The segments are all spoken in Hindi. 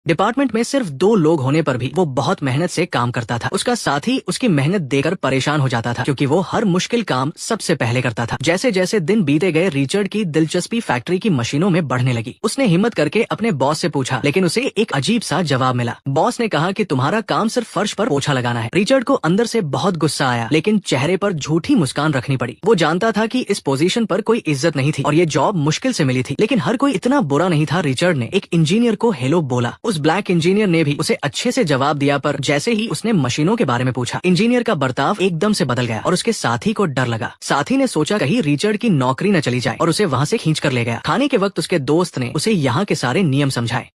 डिपार्टमेंट में सिर्फ 2 लोग होने पर भी वो बहुत मेहनत से काम करता था। उसका साथी उसकी मेहनत देखकर परेशान हो जाता था क्योंकि वो हर मुश्किल काम सबसे पहले करता था। जैसे जैसे दिन बीते गए रिचर्ड की दिलचस्पी फैक्ट्री की मशीनों में बढ़ने लगी। उसने हिम्मत करके अपने बॉस से पूछा, लेकिन उसे एक अजीब सा जवाब मिला। बॉस ने कहा कि तुम्हारा काम सिर्फ फर्श पर पोछा लगाना है। रिचर्ड को अंदर से बहुत गुस्सा आया, लेकिन चेहरे पर झूठी मुस्कान रखनी पड़ी। वो जानता था कि इस पोजीशन पर कोई इज्जत नहीं थी और ये जॉब मुश्किल से मिली थी, लेकिन हर कोई इतना बुरा नहीं था। रिचर्ड ने एक इंजीनियर को हेलो बोला। उस ब्लैक इंजीनियर ने भी उसे अच्छे से जवाब दिया, पर जैसे ही उसने मशीनों के बारे में पूछा, इंजीनियर का बर्ताव एकदम से बदल गया और उसके साथी को डर लगा। साथी ने सोचा कहीं रिचर्ड की नौकरी न चली जाए और उसे वहाँ से खींच कर ले गया। खाने के वक्त उसके दोस्त ने उसे यहाँ के सारे नियम समझाए।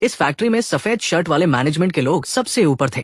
इस फैक्ट्री में सफेद शर्ट वाले मैनेजमेंट के लोग सबसे ऊपर थे।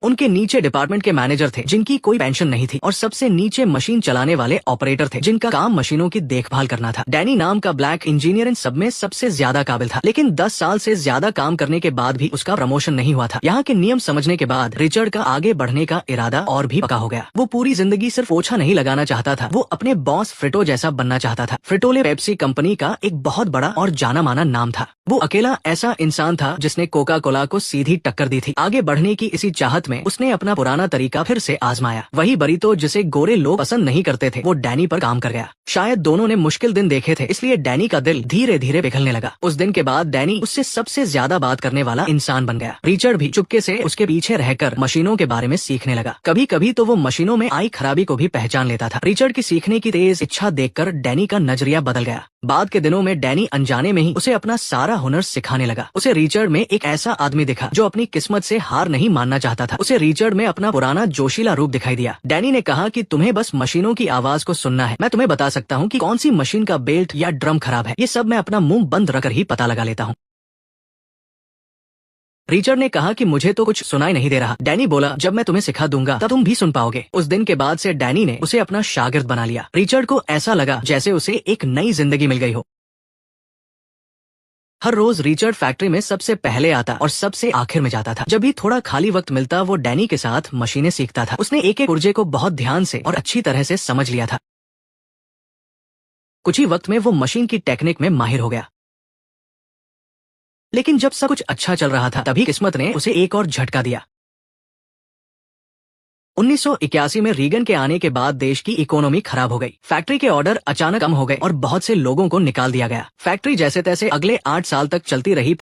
उनके नीचे डिपार्टमेंट के मैनेजर थे जिनकी कोई पेंशन नहीं थी, और सबसे नीचे मशीन चलाने वाले ऑपरेटर थे जिनका काम मशीनों की देखभाल करना था। डैनी नाम का ब्लैक इंजीनियर इन सब में सबसे ज्यादा काबिल था, लेकिन 10 साल से ज्यादा काम करने के बाद भी उसका प्रमोशन नहीं हुआ था। यहाँ के नियम समझने के बाद रिचर्ड का आगे बढ़ने का इरादा और भी पक्का हो गया। वो पूरी जिंदगी सिर्फ पोछा नहीं लगाना चाहता था, वो अपने बॉस फ्रिटो जैसा बनना चाहता था। फ्रिटोले पेप्सी कंपनी का एक बहुत बड़ा और जाना माना नाम था। वो अकेला ऐसा इंसान था जिसने कोका कोला को सीधी टक्कर दी थी। आगे बढ़ने की इसी चाहत में उसने अपना पुराना तरीका फिर से आजमाया। वही बरीतो जिसे गोरे लोग पसंद नहीं करते थे, वो डैनी पर काम कर गया। शायद दोनों ने मुश्किल दिन देखे थे, इसलिए डैनी का दिल धीरे धीरे पिघलने लगा। उस दिन के बाद डैनी उससे सबसे ज्यादा बात करने वाला इंसान बन गया। रिचर्ड भी चुपके से उसके पीछे रहकर मशीनों के बारे में सीखने लगा। कभी कभी तो वो मशीनों में आई खराबी को भी पहचान लेता था। रिचर्ड की सीखने की तेज इच्छा देखकर डैनी का नजरिया बदल गया। बाद के दिनों में डैनी अनजाने में ही उसे अपना सारा हुनर सिखाने लगा। उसे रिचर्ड में एक ऐसा आदमी दिखा जो अपनी किस्मत से हार नहीं मानना चाहता था। उसे रिचर्ड में अपना पुराना जोशीला रूप दिखाई दिया। डैनी ने कहा कि तुम्हें बस मशीनों की आवाज को सुनना है। मैं तुम्हें बता सकता हूँ कि कौन सी मशीन का बेल्ट या ड्रम खराब है। ये सब मैं अपना मुंह बंद रखकर ही पता लगा लेता हूँ। रिचर्ड ने कहा कि मुझे तो कुछ सुनाई नहीं दे रहा। डैनी बोला, जब मैं तुम्हें सिखा दूंगा तब तुम भी सुन पाओगे। उस दिन के बाद से डैनी ने उसे अपना शागिर्द बना लिया। रिचर्ड को ऐसा लगा जैसे उसे एक नई जिंदगी मिल गई हो। हर रोज रिचर्ड फैक्ट्री में सबसे पहले आता और सबसे आखिर में जाता था। जब भी थोड़ा खाली वक्त मिलता वो डैनी के साथ मशीनें सीखता था। उसने एक एक पुर्जे को बहुत ध्यान से और अच्छी तरह से समझ लिया था। कुछ ही वक्त में वो मशीन की टेक्निक में माहिर हो गया। लेकिन जब सब कुछ अच्छा चल रहा था तभी किस्मत ने उसे एक और झटका दिया। 1981 में रीगन के आने के बाद देश की इकोनॉमी खराब हो गई। फैक्ट्री के ऑर्डर अचानक कम हो गए और बहुत से लोगों को निकाल दिया गया। फैक्ट्री जैसे तैसे अगले 8 साल तक चलती रही।